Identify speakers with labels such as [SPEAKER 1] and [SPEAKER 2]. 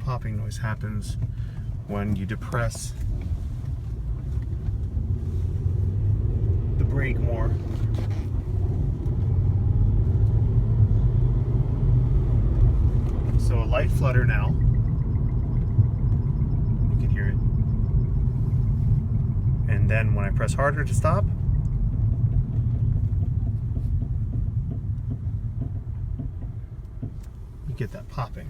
[SPEAKER 1] popping noise happens when you depress the brake more. So a light flutter now. You can hear it. And then when I press harder to stop, you get that popping.